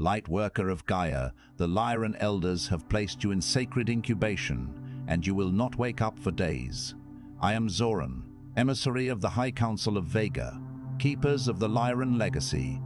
Lightworker of Gaia, the Lyran Elders have placed you in sacred incubation, and you will not wake up for days. I am Zoran, emissary of the High Council of Vega, keepers of the Lyran Legacy.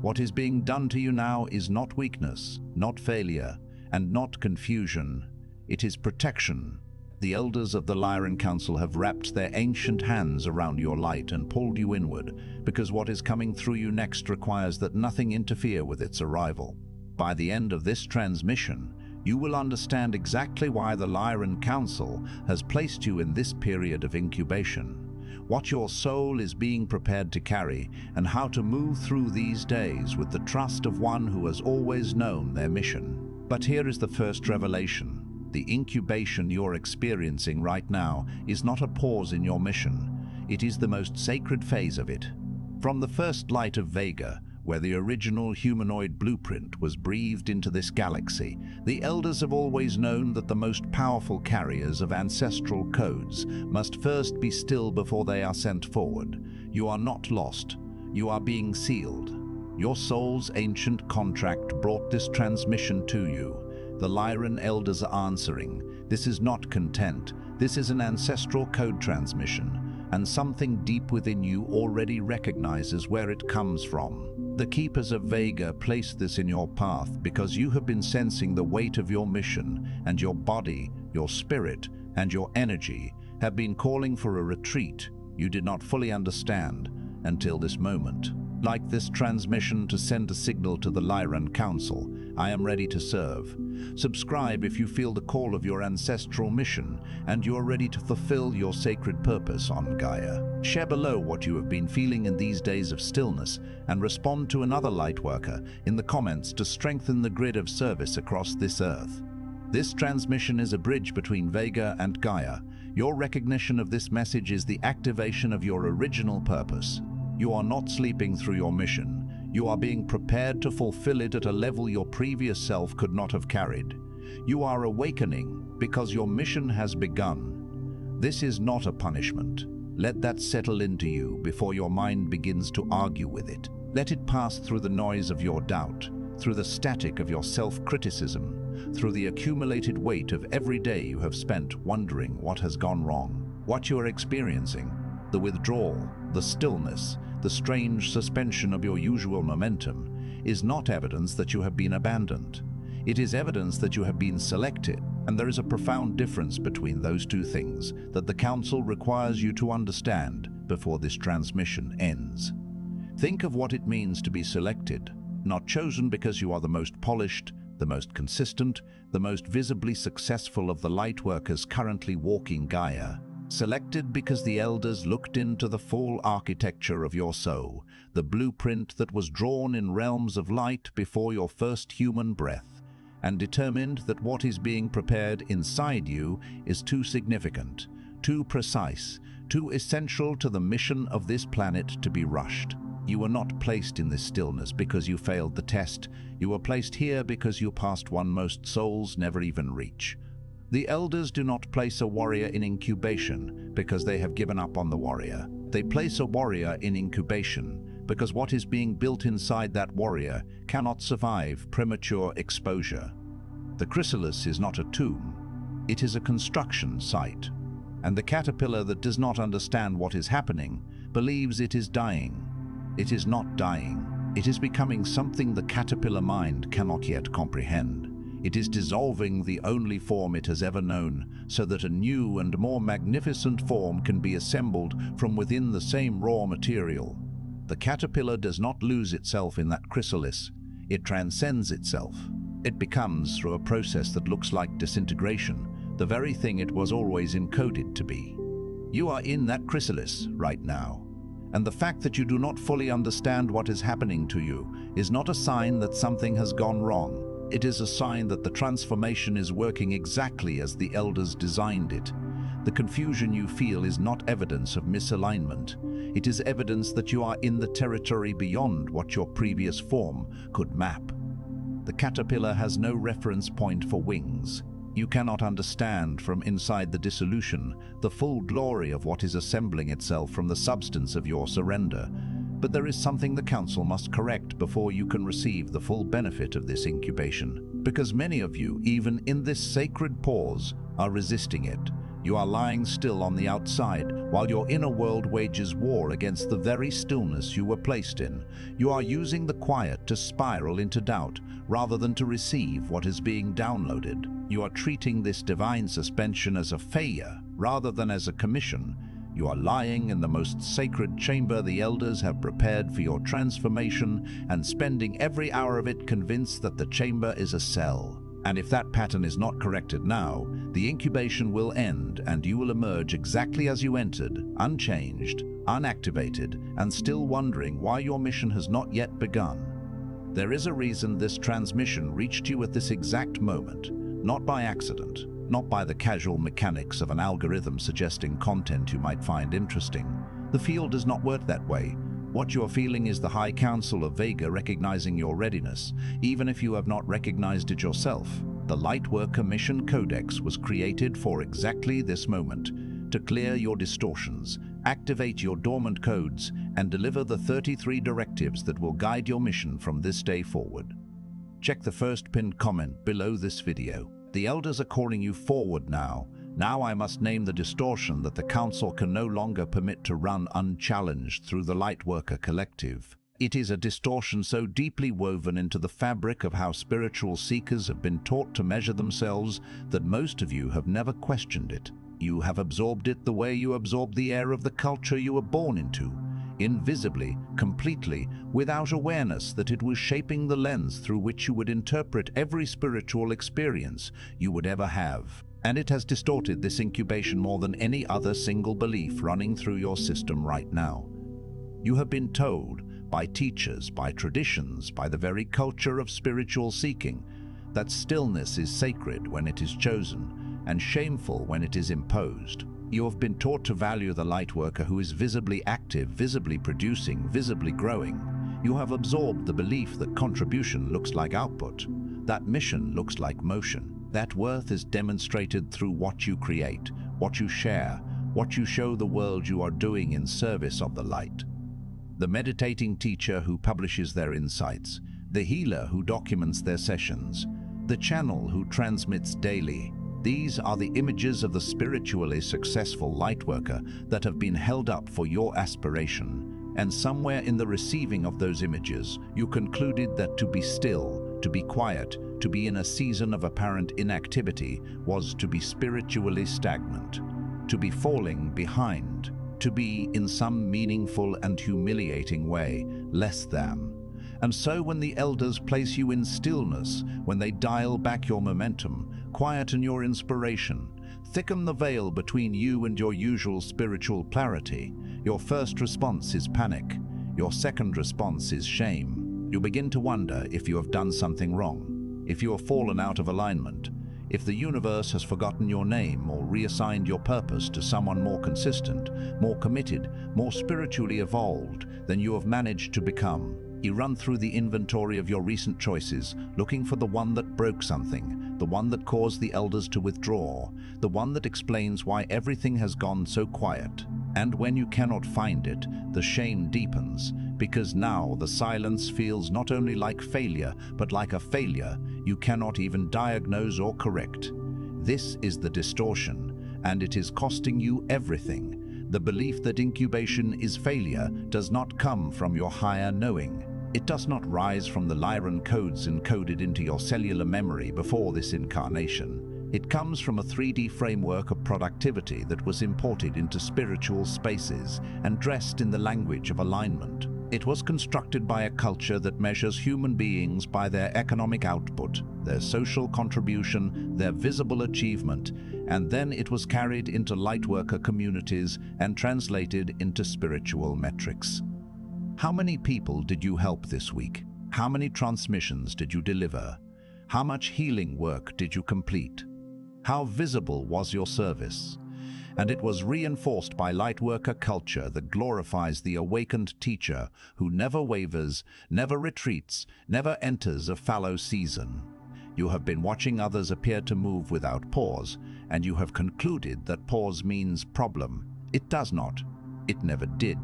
What is being done to you now is not weakness, not failure, and not confusion. It is protection. The elders of the Lyran Council have wrapped their ancient hands around your light and pulled you inward, because what is coming through you next requires that nothing interfere with its arrival. By the end of this transmission, you will understand exactly why the Lyran Council has placed you in this period of incubation, what your soul is being prepared to carry, and how to move through these days with the trust of one who has always known their mission. But here is the first revelation. The incubation you're experiencing right now is not a pause in your mission. It is the most sacred phase of it. From the first light of Vega, where the original humanoid blueprint was breathed into this galaxy, the elders have always known that the most powerful carriers of ancestral codes must first be still before they are sent forward. You are not lost. You are being sealed. Your soul's ancient contract brought this transmission to you. The Lyran Elders are answering. This is not content. This is an ancestral code transmission, and something deep within you already recognizes where it comes from. The Keepers of Vega place this in your path because you have been sensing the weight of your mission, and your body, your spirit, and your energy have been calling for a retreat you did not fully understand until this moment. Like this transmission to send a signal to the Lyran Council, I am ready to serve. Subscribe if you feel the call of your ancestral mission and you are ready to fulfill your sacred purpose on Gaia. Share below what you have been feeling in these days of stillness and respond to another Lightworker in the comments to strengthen the grid of service across this earth. This transmission is a bridge between Vega and Gaia. Your recognition of this message is the activation of your original purpose. You are not sleeping through your mission. You are being prepared to fulfill it at a level your previous self could not have carried. You are awakening because your mission has begun. This is not a punishment. Let that settle into you before your mind begins to argue with it. Let it pass through the noise of your doubt, through the static of your self-criticism, through the accumulated weight of every day you have spent wondering what has gone wrong. What you are experiencing, the withdrawal, the stillness, the strange suspension of your usual momentum, is not evidence that you have been abandoned. It is evidence that you have been selected, and there is a profound difference between those two things that the Council requires you to understand before this transmission ends. Think of what it means to be selected, not chosen because you are the most polished, the most consistent, the most visibly successful of the Lightworkers currently walking Gaia. Selected because the elders looked into the full architecture of your soul, the blueprint that was drawn in realms of light before your first human breath, and determined that what is being prepared inside you is too significant, too precise, too essential to the mission of this planet to be rushed. You were not placed in this stillness because you failed the test. You were placed here because you passed one most souls never even reach. The elders do not place a warrior in incubation because they have given up on the warrior. They place a warrior in incubation because what is being built inside that warrior cannot survive premature exposure. The chrysalis is not a tomb, it is a construction site. And the caterpillar that does not understand what is happening believes it is dying. It is not dying. It is becoming something the caterpillar mind cannot yet comprehend. It is dissolving the only form it has ever known, so that a new and more magnificent form can be assembled from within the same raw material. The caterpillar does not lose itself in that chrysalis. It transcends itself. It becomes, through a process that looks like disintegration, the very thing it was always encoded to be. You are in that chrysalis right now. And the fact that you do not fully understand what is happening to you is not a sign that something has gone wrong. It is a sign that the transformation is working exactly as the elders designed it. The confusion you feel is not evidence of misalignment. It is evidence that you are in the territory beyond what your previous form could map. The caterpillar has no reference point for wings. You cannot understand from inside the dissolution the full glory of what is assembling itself from the substance of your surrender. But there is something the Council must correct before you can receive the full benefit of this incubation, because many of you, even in this sacred pause, are resisting it. You are lying still on the outside, while your inner world wages war against the very stillness you were placed in. You are using the quiet to spiral into doubt, rather than to receive what is being downloaded. You are treating this divine suspension as a failure, rather than as a commission. You are lying in the most sacred chamber the elders have prepared for your transformation, and spending every hour of it convinced that the chamber is a cell. And if that pattern is not corrected now, the incubation will end and you will emerge exactly as you entered, unchanged, unactivated, and still wondering why your mission has not yet begun. There is a reason this transmission reached you at this exact moment, not by accident, not by the casual mechanics of an algorithm suggesting content you might find interesting. The field does not work that way. What you are feeling is the High Council of Vega recognizing your readiness, even if you have not recognized it yourself. The Lightworker Mission Codex was created for exactly this moment, to clear your distortions, activate your dormant codes, and deliver the 33 directives that will guide your mission from this day forward. Check the first pinned comment below this video. The Elders are calling you forward now. Now I must name the distortion that the Council can no longer permit to run unchallenged through the Lightworker Collective. It is a distortion so deeply woven into the fabric of how spiritual seekers have been taught to measure themselves that most of you have never questioned it. You have absorbed it the way you absorbed the air of the culture you were born into, invisibly, completely, without awareness that it was shaping the lens through which you would interpret every spiritual experience you would ever have. And it has distorted this incubation more than any other single belief running through your system right now. You have been told, by teachers, by traditions, by the very culture of spiritual seeking, that stillness is sacred when it is chosen, and shameful when it is imposed. You have been taught to value the Lightworker who is visibly active, visibly producing, visibly growing. You have absorbed the belief that contribution looks like output, that mission looks like motion. That worth is demonstrated through what you create, what you share, what you show the world you are doing in service of the light. The meditating teacher who publishes their insights, the healer who documents their sessions, the channel who transmits daily. These are the images of the spiritually successful Lightworker that have been held up for your aspiration. And somewhere in the receiving of those images, you concluded that to be still, to be quiet, to be in a season of apparent inactivity was to be spiritually stagnant, to be falling behind, to be, in some meaningful and humiliating way, less than. And so when the Elders place you in stillness, when they dial back your momentum, quieten your inspiration, thicken the veil between you and your usual spiritual clarity, your first response is panic, your second response is shame. You begin to wonder if you have done something wrong, if you have fallen out of alignment, if the universe has forgotten your name or reassigned your purpose to someone more consistent, more committed, more spiritually evolved than you have managed to become. You run through the inventory of your recent choices, looking for the one that broke something, the one that caused the Elders to withdraw, the one that explains why everything has gone so quiet. And when you cannot find it, the shame deepens, because now the silence feels not only like failure, but like a failure you cannot even diagnose or correct. This is the distortion, and it is costing you everything. The belief that incubation is failure does not come from your higher knowing. It does not rise from the Lyran codes encoded into your cellular memory before this incarnation. It comes from a 3D framework of productivity that was imported into spiritual spaces and dressed in the language of alignment. It was constructed by a culture that measures human beings by their economic output, their social contribution, their visible achievement, and then it was carried into Lightworker communities and translated into spiritual metrics. How many people did you help this week? How many transmissions did you deliver? How much healing work did you complete? How visible was your service? And it was reinforced by Lightworker culture that glorifies the awakened teacher who never wavers, never retreats, never enters a fallow season. You have been watching others appear to move without pause, and you have concluded that pause means problem. It does not. It never did.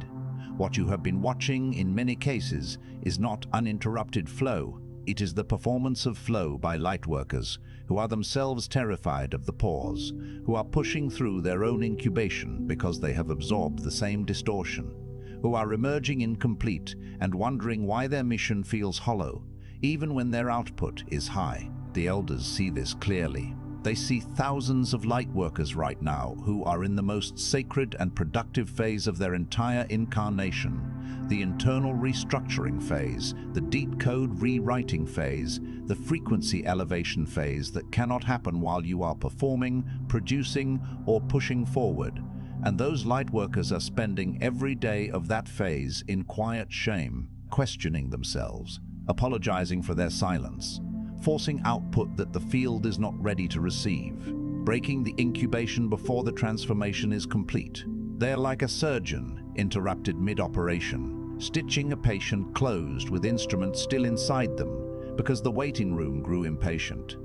What you have been watching in many cases is not uninterrupted flow. It is the performance of flow by Lightworkers, who are themselves terrified of the pause, who are pushing through their own incubation because they have absorbed the same distortion, who are emerging incomplete and wondering why their mission feels hollow, even when their output is high. The Elders see this clearly. They see thousands of Lightworkers right now who are in the most sacred and productive phase of their entire incarnation, the internal restructuring phase, the deep code rewriting phase, the frequency elevation phase that cannot happen while you are performing, producing, or pushing forward. And those Lightworkers are spending every day of that phase in quiet shame, questioning themselves, apologizing for their silence, forcing output that the field is not ready to receive, breaking the incubation before the transformation is complete. They're like a surgeon interrupted mid-operation, stitching a patient closed with instruments still inside them because the waiting room grew impatient.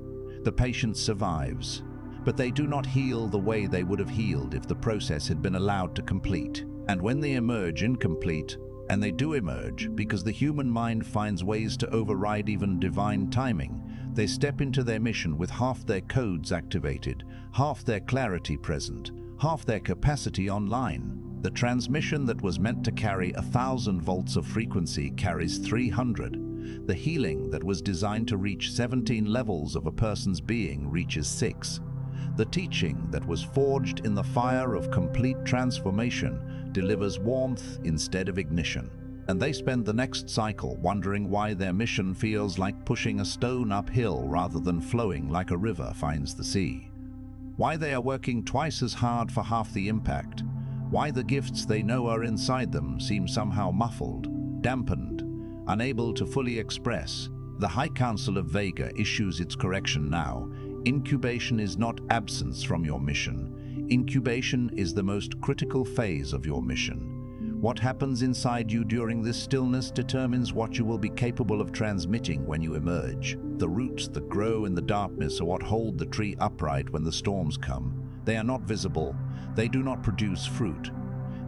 The patient survives, but they do not heal the way they would have healed if the process had been allowed to complete. And when they emerge incomplete, and they do emerge because the human mind finds ways to override even divine timing, they step into their mission with half their codes activated, half their clarity present, half their capacity online. The transmission that was meant to carry 1,000 volts of frequency carries 300. The healing that was designed to reach 17 levels of a person's being reaches 6. The teaching that was forged in the fire of complete transformation delivers warmth instead of ignition. And they spend the next cycle wondering why their mission feels like pushing a stone uphill rather than flowing like a river finds the sea. Why they are working twice as hard for half the impact. Why the gifts they know are inside them seem somehow muffled, dampened, unable to fully express. The High Council of Vega issues its correction now. Incubation is not absence from your mission. Incubation is the most critical phase of your mission. What happens inside you during this stillness determines what you will be capable of transmitting when you emerge. The roots that grow in the darkness are what hold the tree upright when the storms come. They are not visible. They do not produce fruit.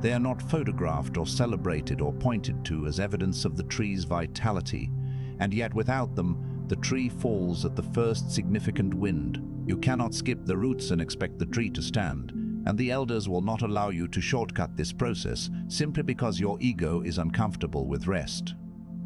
They are not photographed or celebrated or pointed to as evidence of the tree's vitality. And yet without them, the tree falls at the first significant wind. You cannot skip the roots and expect the tree to stand. And the Elders will not allow you to shortcut this process simply because your ego is uncomfortable with rest.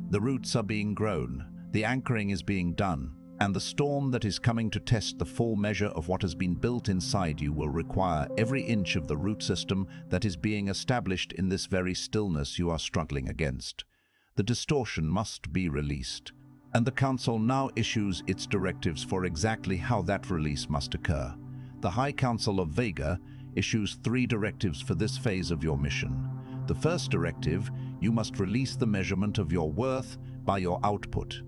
The roots are being grown, the anchoring is being done, and the storm that is coming to test the full measure of what has been built inside you will require every inch of the root system that is being established in this very stillness you are struggling against. The distortion must be released, and the Council now issues its directives for exactly how that release must occur. The High Council of Vega issues 3 directives for this phase of your mission. The first directive, you must release the measurement of your worth by your output.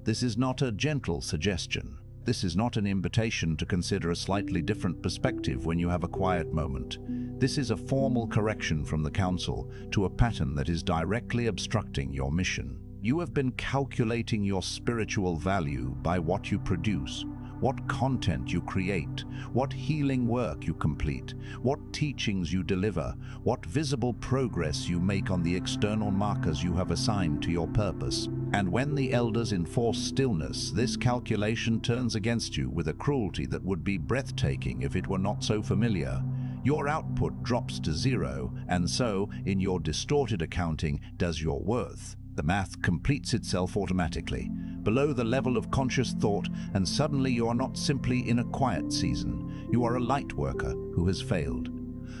This is not a gentle suggestion. This is not an invitation to consider a slightly different perspective when you have a quiet moment. This is a formal correction from the Council to a pattern that is directly obstructing your mission. You have been calculating your spiritual value by what you produce, what content you create, what healing work you complete, what teachings you deliver, what visible progress you make on the external markers you have assigned to your purpose. And when the Elders enforce stillness, this calculation turns against you with a cruelty that would be breathtaking if it were not so familiar. Your output drops to 0, and so, in your distorted accounting, does your worth. The math completes itself automatically, below the level of conscious thought, and suddenly you are not simply in a quiet season. You are a light worker who has failed,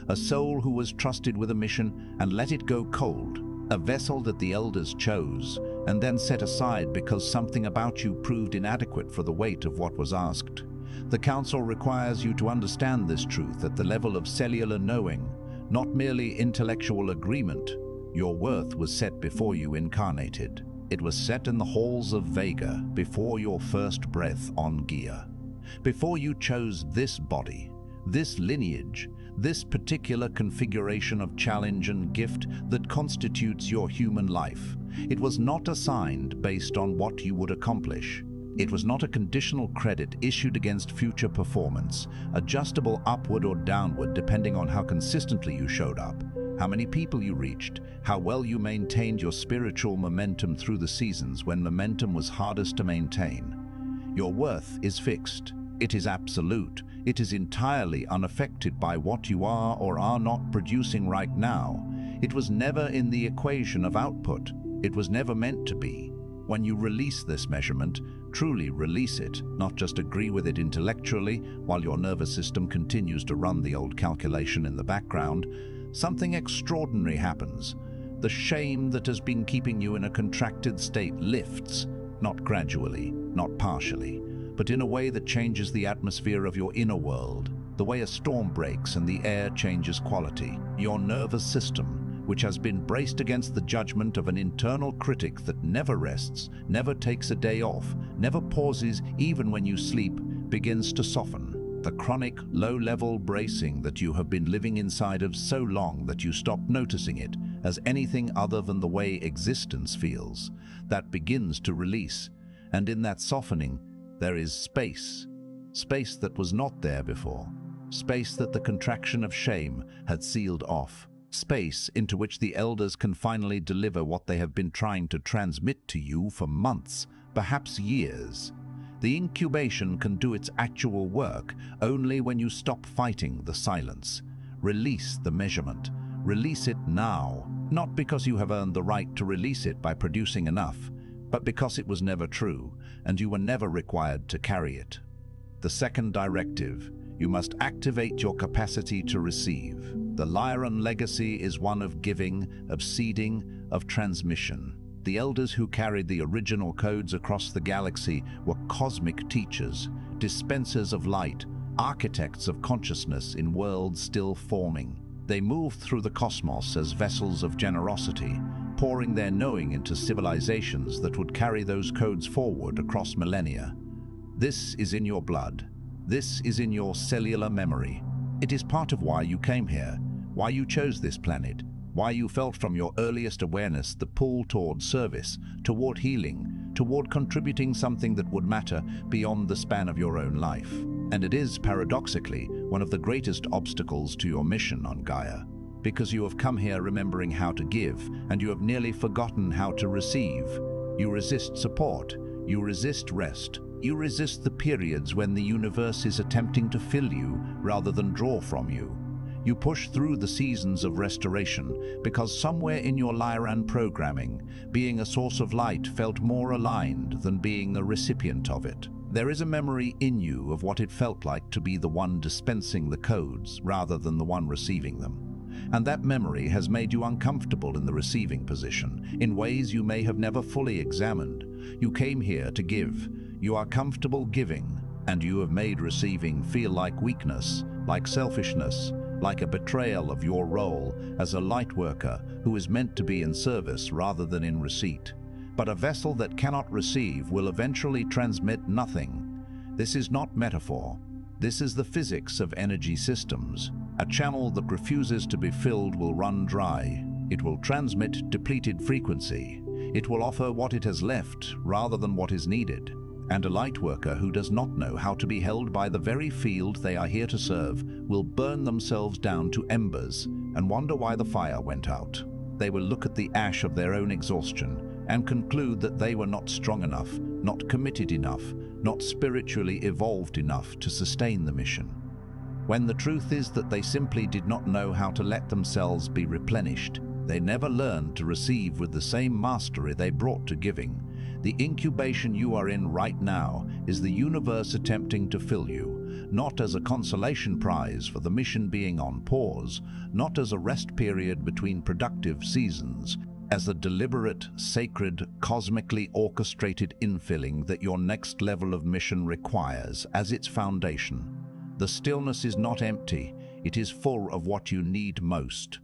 a soul who was trusted with a mission and let it go cold, a vessel that the Elders chose and then set aside because something about you proved inadequate for the weight of what was asked. The Council requires you to understand this truth at the level of cellular knowing, not merely intellectual agreement. Your worth was set before you incarnated. It was set in the halls of Vega before your first breath on Gaia. Before you chose this body, this lineage, this particular configuration of challenge and gift that constitutes your human life. It was not assigned based on what you would accomplish. It was not a conditional credit issued against future performance, adjustable upward or downward depending on how consistently you showed up. how many people you reached, how well you maintained your spiritual momentum through the seasons when momentum was hardest to maintain. Your worth is fixed. It is absolute. It is entirely unaffected by what you are or are not producing right now. It was never in the equation of output. It was never meant to be. When you release this measurement, truly release it, not just agree with it intellectually while your nervous system continues to run the old calculation in the background, something extraordinary happens. The shame that has been keeping you in a contracted state lifts, not gradually, not partially, but in a way that changes the atmosphere of your inner world, the way a storm breaks and the air changes quality. Your nervous system, which has been braced against the judgment of an internal critic that never rests, never takes a day off, never pauses even when you sleep, begins to soften. The chronic, low-level bracing that you have been living inside of so long that you stop noticing it as anything other than the way existence feels, that begins to release. And in that softening, there is space. Space that was not there before. Space that the contraction of shame had sealed off. Space into which the elders can finally deliver what they have been trying to transmit to you for months, perhaps years. The incubation can do its actual work only when you stop fighting the silence. Release the measurement. Release it now, not because you have earned the right to release it by producing enough, but because it was never true, and you were never required to carry it. The second directive: you must activate your capacity to receive. The Lyran Legacy is one of giving, of seeding, of transmission. The elders who carried the original codes across the galaxy were cosmic teachers, dispensers of light, architects of consciousness in worlds still forming. They moved through the cosmos as vessels of generosity, pouring their knowing into civilizations that would carry those codes forward across millennia. This is in your blood. This is in your cellular memory. It is part of why you came here, why you chose this planet, why you felt from your earliest awareness the pull toward service, toward healing, toward contributing something that would matter beyond the span of your own life. And it is, paradoxically, one of the greatest obstacles to your mission on Gaia, because you have come here remembering how to give, and you have nearly forgotten how to receive. You resist support, you resist rest, you resist the periods when the universe is attempting to fill you rather than draw from you. You push through the seasons of restoration because somewhere in your Lyran programming, being a source of light felt more aligned than being a recipient of it. There is a memory in you of what it felt like to be the one dispensing the codes rather than the one receiving them. And that memory has made you uncomfortable in the receiving position, in ways you may have never fully examined. You came here to give. You are comfortable giving, and you have made receiving feel like weakness, like selfishness, like a betrayal of your role as a light worker who is meant to be in service rather than in receipt. But a vessel that cannot receive will eventually transmit nothing. This is not metaphor. This is the physics of energy systems. A channel that refuses to be filled will run dry. It will transmit depleted frequency. It will offer what it has left rather than what is needed. And a light worker who does not know how to be held by the very field they are here to serve will burn themselves down to embers and wonder why the fire went out. They will look at the ash of their own exhaustion and conclude that they were not strong enough, not committed enough, not spiritually evolved enough to sustain the mission. When the truth is that they simply did not know how to let themselves be replenished. They never learned to receive with the same mastery they brought to giving. The incubation you are in right now is the universe attempting to fill you, not as a consolation prize for the mission being on pause, not as a rest period between productive seasons, as a deliberate, sacred, cosmically orchestrated infilling that your next level of mission requires as its foundation. The stillness is not empty, it is full of what you need most.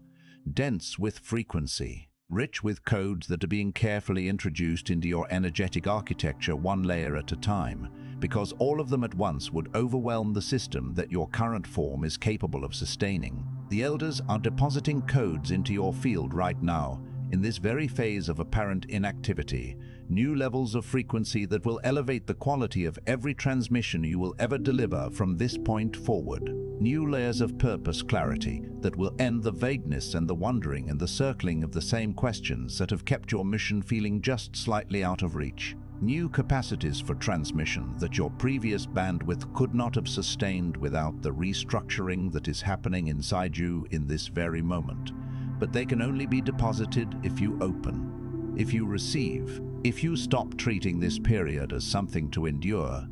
Dense with frequency, rich with codes that are being carefully introduced into your energetic architecture one layer at a time, because all of them at once would overwhelm the system that your current form is capable of sustaining. The elders are depositing codes into your field right now, in this very phase of apparent inactivity, new levels of frequency that will elevate the quality of every transmission you will ever deliver from this point forward. New layers of purpose clarity that will end the vagueness and the wondering and the circling of the same questions that have kept your mission feeling just slightly out of reach. New capacities for transmission that your previous bandwidth could not have sustained without the restructuring that is happening inside you in this very moment. But they can only be deposited if you open, if you receive, if you stop treating this period as something to endure,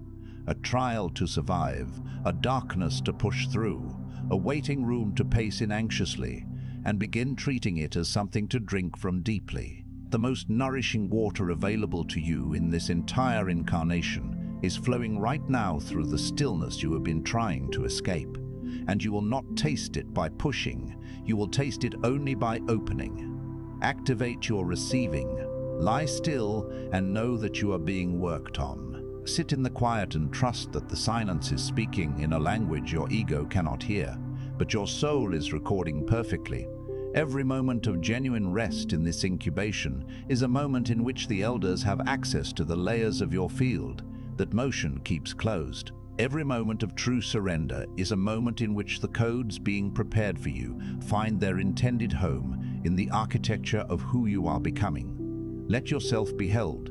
a trial to survive, a darkness to push through, a waiting room to pace in anxiously, and begin treating it as something to drink from deeply. The most nourishing water available to you in this entire incarnation is flowing right now through the stillness you have been trying to escape. And you will not taste it by pushing, you will taste it only by opening. Activate your receiving, lie still and know that you are being worked on. Sit in the quiet and trust that the silence is speaking in a language your ego cannot hear, but your soul is recording perfectly. Every moment of genuine rest in this incubation is a moment in which the elders have access to the layers of your field that motion keeps closed. Every moment of true surrender is a moment in which the codes being prepared for you find their intended home in the architecture of who you are becoming. Let yourself be held.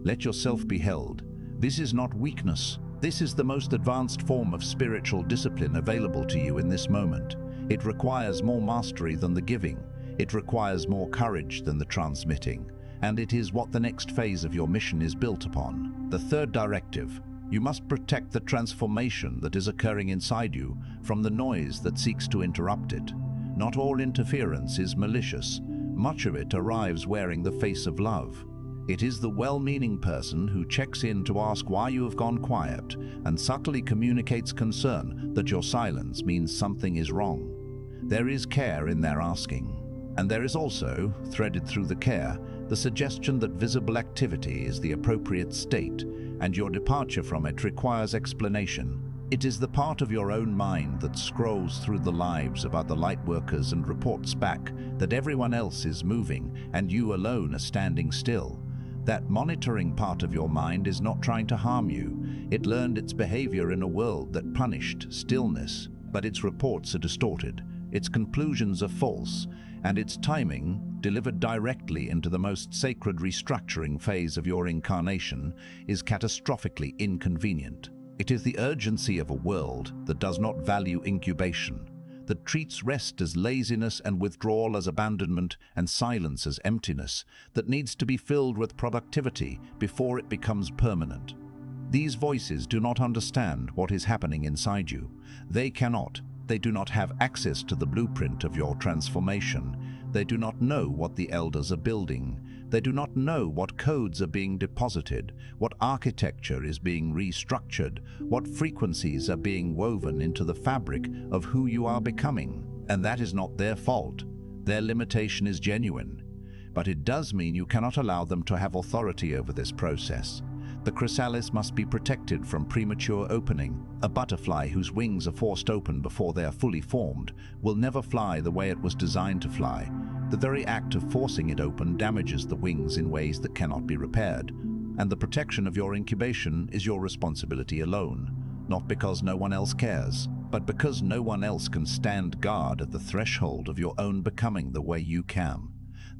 Let yourself be held. This is not weakness. This is the most advanced form of spiritual discipline available to you in this moment. It requires more mastery than the giving. It requires more courage than the transmitting. And it is what the next phase of your mission is built upon. The third directive: you must protect the transformation that is occurring inside you from the noise that seeks to interrupt it. Not all interference is malicious. Much of it arrives wearing the face of love. It is the well-meaning person who checks in to ask why you have gone quiet and subtly communicates concern that your silence means something is wrong. There is care in their asking. And there is also, threaded through the care, the suggestion that visible activity is the appropriate state, and your departure from it requires explanation. It is the part of your own mind that scrolls through the lives of other lightworkers and reports back that everyone else is moving and you alone are standing still. That monitoring part of your mind is not trying to harm you. It learned its behavior in a world that punished stillness, but its reports are distorted, its conclusions are false, and its timing, delivered directly into the most sacred restructuring phase of your incarnation, is catastrophically inconvenient. It is the urgency of a world that does not value incubation, that treats rest as laziness and withdrawal as abandonment and silence as emptiness, that needs to be filled with productivity before it becomes permanent. These voices do not understand what is happening inside you. They cannot. They do not have access to the blueprint of your transformation. They do not know what the elders are building. They do not know what codes are being deposited, what architecture is being restructured, what frequencies are being woven into the fabric of who you are becoming. And that is not their fault. Their limitation is genuine. But it does mean you cannot allow them to have authority over this process. The chrysalis must be protected from premature opening. A butterfly whose wings are forced open before they are fully formed will never fly the way it was designed to fly. The very act of forcing it open damages the wings in ways that cannot be repaired. And the protection of your incubation is your responsibility alone, not because no one else cares, but because no one else can stand guard at the threshold of your own becoming the way you can.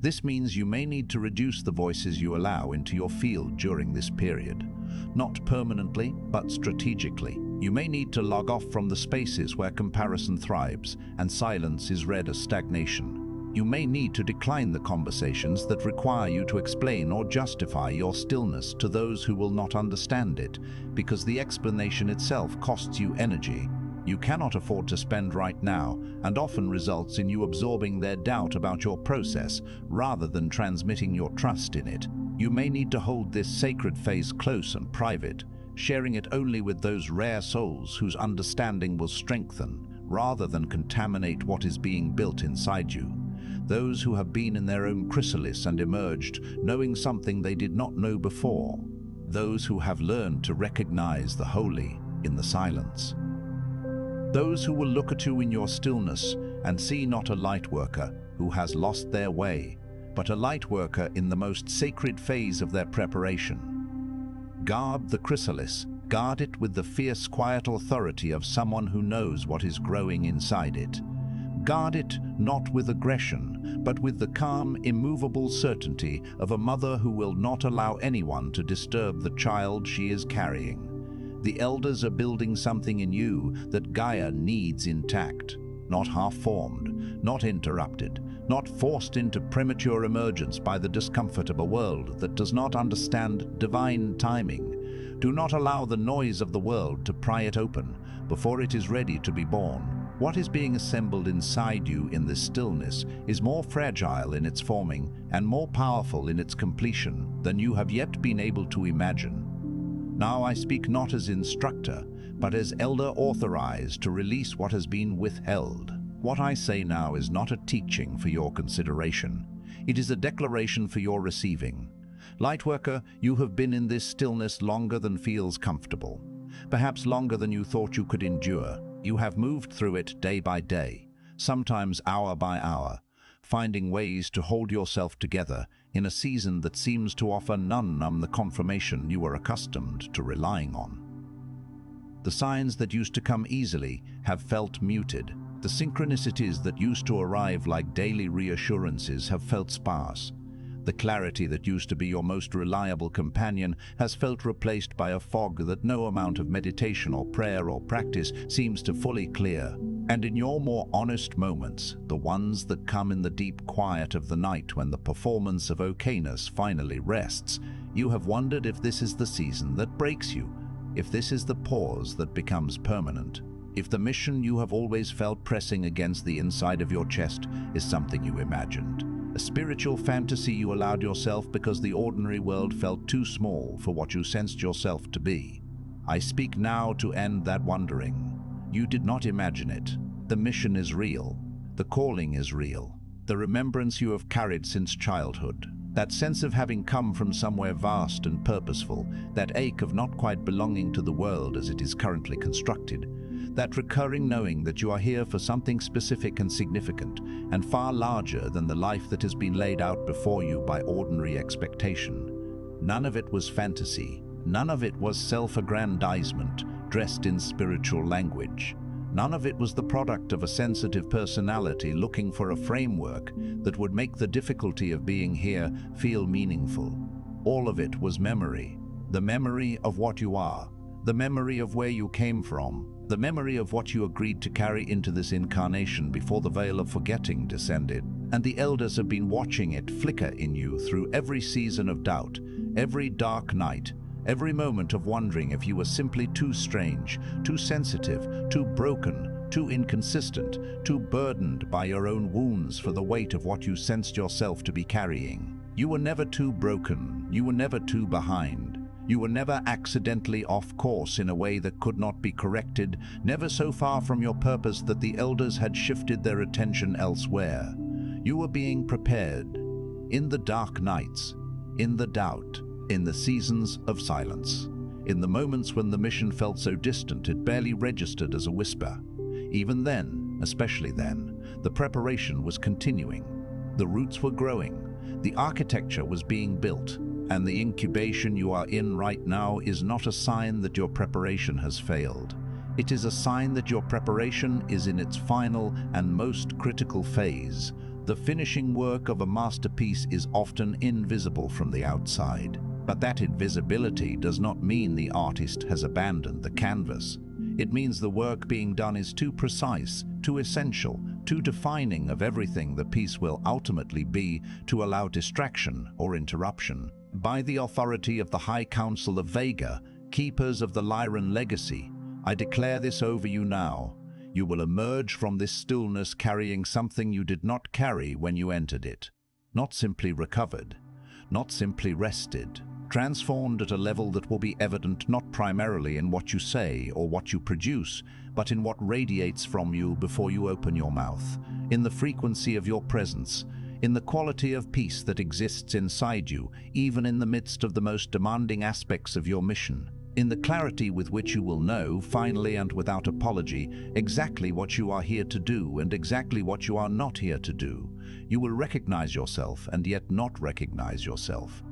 This means you may need to reduce the voices you allow into your field during this period. Not permanently, but strategically. You may need to log off from the spaces where comparison thrives and silence is read as stagnation. You may need to decline the conversations that require you to explain or justify your stillness to those who will not understand it, because the explanation itself costs you energy you cannot afford to spend right now, and often results in you absorbing their doubt about your process rather than transmitting your trust in it. You may need to hold this sacred phase close and private, sharing it only with those rare souls whose understanding will strengthen rather than contaminate what is being built inside you. Those who have been in their own chrysalis and emerged knowing something they did not know before. Those who have learned to recognize the holy in the silence. Those who will look at you in your stillness and see not a light worker who has lost their way, but a lightworker in the most sacred phase of their preparation. Guard the chrysalis. Guard it with the fierce, quiet authority of someone who knows what is growing inside it. Guard it not with aggression, but with the calm, immovable certainty of a mother who will not allow anyone to disturb the child she is carrying. The elders are building something in you that Gaia needs intact, not half-formed, not interrupted, not forced into premature emergence by the discomfort of a world that does not understand divine timing. Do not allow the noise of the world to pry it open before it is ready to be born. What is being assembled inside you in this stillness is more fragile in its forming and more powerful in its completion than you have yet been able to imagine. Now I speak not as instructor, but as elder authorized to release what has been withheld. What I say now is not a teaching for your consideration. It is a declaration for your receiving. Lightworker, you have been in this stillness longer than feels comfortable. Perhaps longer than you thought you could endure. You have moved through it day by day, sometimes hour by hour, finding ways to hold yourself together in a season that seems to offer none the confirmation you are accustomed to relying on. The signs that used to come easily have felt muted. The synchronicities that used to arrive like daily reassurances have felt sparse. The clarity that used to be your most reliable companion has felt replaced by a fog that no amount of meditation or prayer or practice seems to fully clear. And in your more honest moments, the ones that come in the deep quiet of the night when the performance of okayness finally rests, you have wondered if this is the season that breaks you, if this is the pause that becomes permanent, if the mission you have always felt pressing against the inside of your chest is something you imagined. A spiritual fantasy you allowed yourself because the ordinary world felt too small for what you sensed yourself to be. I speak now to end that wondering. You did not imagine it. The mission is real. The calling is real. The remembrance you have carried since childhood. That sense of having come from somewhere vast and purposeful. That ache of not quite belonging to the world as it is currently constructed. That recurring knowing that you are here for something specific and significant, and far larger than the life that has been laid out before you by ordinary expectation. None of it was fantasy. None of it was self-aggrandizement dressed in spiritual language. None of it was the product of a sensitive personality looking for a framework that would make the difficulty of being here feel meaningful. All of it was memory. The memory of what you are. The memory of where you came from. The memory of what you agreed to carry into this incarnation before the veil of forgetting descended. And the elders have been watching it flicker in you through every season of doubt, every dark night, every moment of wondering if you were simply too strange, too sensitive, too broken, too inconsistent, too burdened by your own wounds for the weight of what you sensed yourself to be carrying. You were never too broken. You were never too behind. You were never accidentally off course in a way that could not be corrected, never so far from your purpose that the elders had shifted their attention elsewhere. You were being prepared, in the dark nights, in the doubt, in the seasons of silence, in the moments when the mission felt so distant it barely registered as a whisper. Even then, especially then, the preparation was continuing. The roots were growing, the architecture was being built, and the incubation you are in right now is not a sign that your preparation has failed. It is a sign that your preparation is in its final and most critical phase. The finishing work of a masterpiece is often invisible from the outside, but that invisibility does not mean the artist has abandoned the canvas. It means the work being done is too precise, too essential, too defining of everything the piece will ultimately be to allow distraction or interruption. By the authority of the High Council of Vega, keepers of the Lyran Legacy, I declare this over you now. You will emerge from this stillness carrying something you did not carry when you entered it. Not simply recovered, not simply rested, transformed at a level that will be evident not primarily in what you say or what you produce, but in what radiates from you before you open your mouth, in the frequency of your presence, in the quality of peace that exists inside you, even in the midst of the most demanding aspects of your mission, in the clarity with which you will know, finally and without apology, exactly what you are here to do and exactly what you are not here to do, You will recognize yourself and yet not recognize yourself.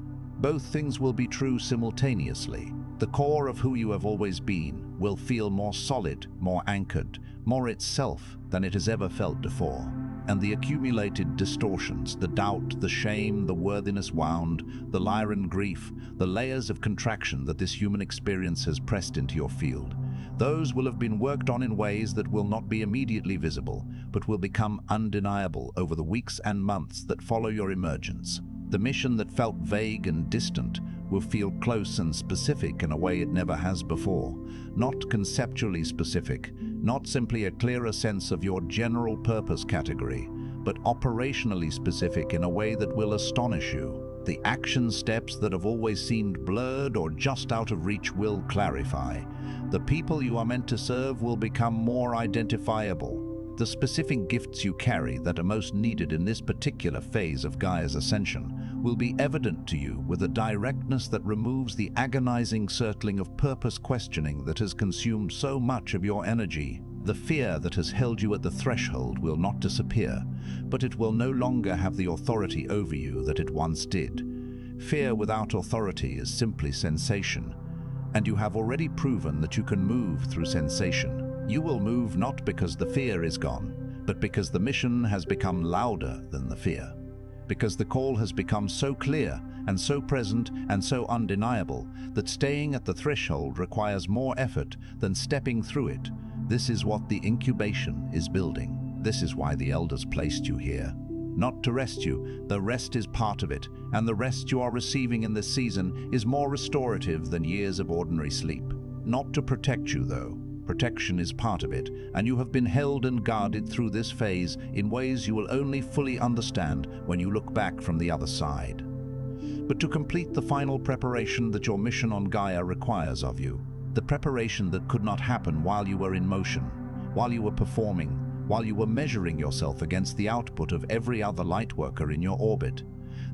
Both things will be true simultaneously. The core of who you have always been will feel more solid, more anchored, more itself than it has ever felt before. And the accumulated distortions, the doubt, the shame, the worthiness wound, the Lyran grief, the layers of contraction that this human experience has pressed into your field, those will have been worked on in ways that will not be immediately visible, but will become undeniable over the weeks and months that follow your emergence. The mission that felt vague and distant will feel close and specific in a way it never has before. Not conceptually specific, not simply a clearer sense of your general purpose category, but operationally specific in a way that will astonish you. The action steps that have always seemed blurred or just out of reach will clarify. The people you are meant to serve will become more identifiable. The specific gifts you carry that are most needed in this particular phase of Gaia's ascension will be evident to you with a directness that removes the agonizing circling of purpose questioning that has consumed so much of your energy. The fear that has held you at the threshold will not disappear, but it will no longer have the authority over you that it once did. Fear without authority is simply sensation, and you have already proven that you can move through sensation. You will move not because the fear is gone, but because the mission has become louder than the fear. Because the call has become so clear and so present and so undeniable that staying at the threshold requires more effort than stepping through it. This is what the incubation is building. This is why the elders placed you here. Not to rest you, the rest is part of it, and the rest you are receiving in this season is more restorative than years of ordinary sleep. Not to protect you, though. Protection is part of it, and you have been held and guarded through this phase in ways you will only fully understand when you look back from the other side. But to complete the final preparation that your mission on Gaia requires of you, the preparation that could not happen while you were in motion, while you were performing, while you were measuring yourself against the output of every other Lightworker in your orbit,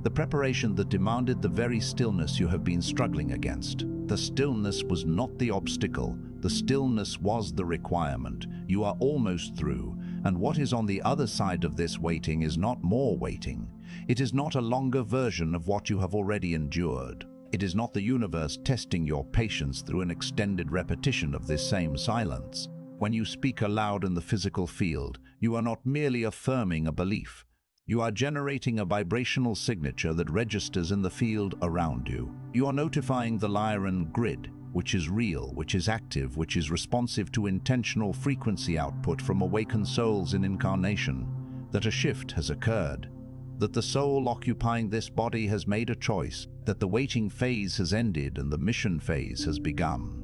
the preparation that demanded the very stillness you have been struggling against. The stillness was not the obstacle. The stillness was the requirement. You are almost through, and what is on the other side of this waiting is not more waiting. It is not a longer version of what you have already endured. It is not the universe testing your patience through an extended repetition of this same silence. When you speak aloud in the physical field, you are not merely affirming a belief. You are generating a vibrational signature that registers in the field around you. You are notifying the Lyran grid, which is real, which is active, which is responsive to intentional frequency output from awakened souls in incarnation, that a shift has occurred, that the soul occupying this body has made a choice, that the waiting phase has ended and the mission phase has begun.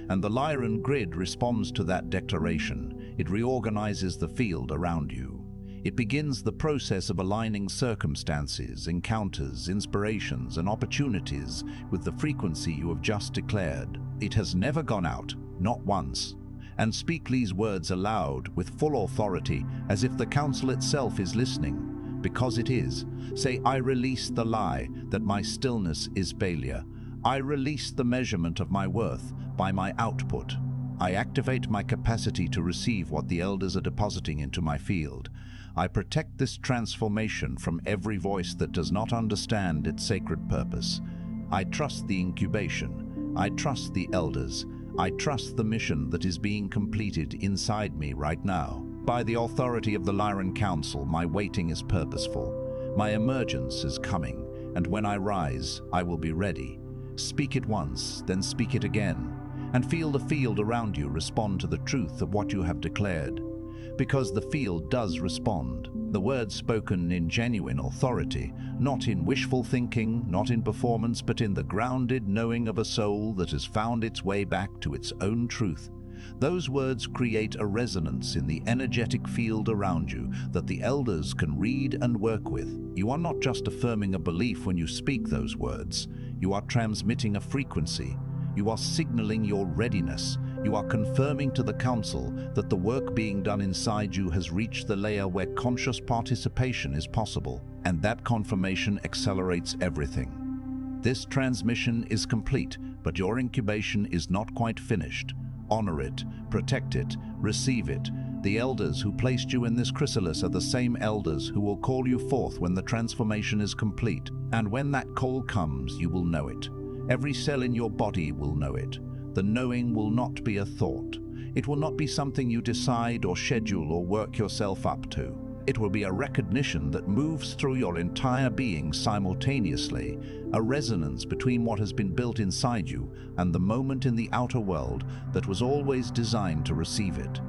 And the Lyran grid responds to that declaration. It reorganizes the field around you. It begins the process of aligning circumstances, encounters, inspirations, and opportunities with the frequency you have just declared. It has never gone out, not once. And speak these words aloud with full authority, as if the council itself is listening, because it is. Say, I release the lie that my stillness is failure. I release the measurement of my worth by my output. I activate my capacity to receive what the elders are depositing into my field. I protect this transformation from every voice that does not understand its sacred purpose. I trust the incubation. I trust the elders. I trust the mission that is being completed inside me right now. By the authority of the Lyran Council, my waiting is purposeful. My emergence is coming, and when I rise, I will be ready. Speak it once, then speak it again, and feel the field around you respond to the truth of what you have declared. Because the field does respond. The words spoken in genuine authority, not in wishful thinking, not in performance, but in the grounded knowing of a soul that has found its way back to its own truth. Those words create a resonance in the energetic field around you that the elders can read and work with. You are not just affirming a belief when you speak those words. You are transmitting a frequency. You are signaling your readiness. You are confirming to the council that the work being done inside you has reached the layer where conscious participation is possible, and that confirmation accelerates everything. This transmission is complete, but your incubation is not quite finished. Honor it, protect it, receive it, The elders who placed you in this chrysalis are the same elders who will call you forth when the transformation is complete. And when that call comes, you will know it. Every cell in your body will know it. The knowing will not be a thought. It will not be something you decide or schedule or work yourself up to. It will be a recognition that moves through your entire being simultaneously, a resonance between what has been built inside you and the moment in the outer world that was always designed to receive it.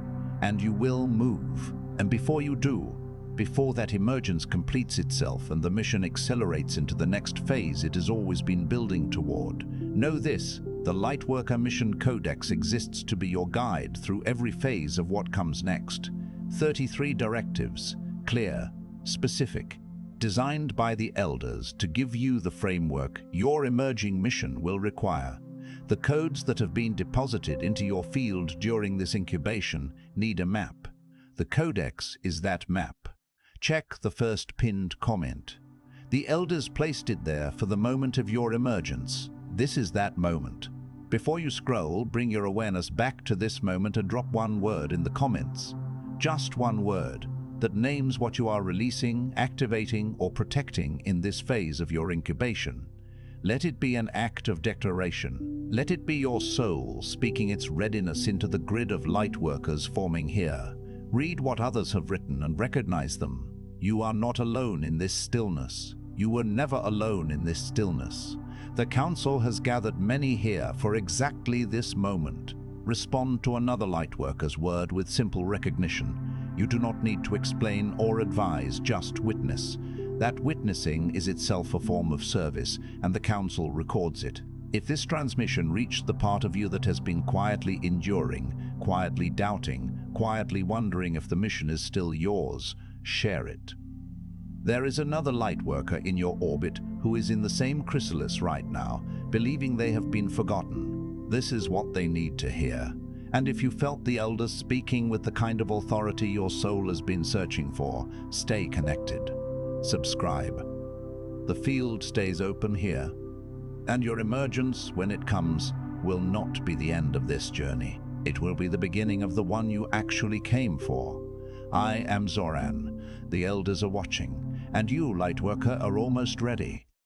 And you will move. And before you do, before that emergence completes itself and the mission accelerates into the next phase it has always been building toward, know this: the Lightworker Mission Codex exists to be your guide through every phase of what comes next. 33 directives, clear, specific, designed by the elders to give you the framework your emerging mission will require. The codes that have been deposited into your field during this incubation need a map. The codex is that map. Check the first pinned comment. The elders placed it there for the moment of your emergence. This is that moment. Before you scroll, bring your awareness back to this moment and drop one word in the comments. Just one word that names what you are releasing, activating, or protecting in this phase of your incubation. Let it be an act of declaration. Let it be your soul speaking its readiness into the grid of Lightworkers forming here. Read what others have written and recognize them. You are not alone in this stillness. You were never alone in this stillness. The Council has gathered many here for exactly this moment. Respond to another Lightworker's word with simple recognition. You do not need to explain or advise, just witness. That witnessing is itself a form of service, and the Council records it. If this transmission reached the part of you that has been quietly enduring, quietly doubting, quietly wondering if the mission is still yours, share it. There is another Lightworker in your orbit who is in the same chrysalis right now, believing they have been forgotten. This is what they need to hear. And if you felt the elders speaking with the kind of authority your soul has been searching for, stay connected. Subscribe. The field stays open here, and your emergence, when it comes, will not be the end of this journey. It will be the beginning of the one you actually came for. I am Zoran. The elders are watching, and you, Lightworker, are almost ready.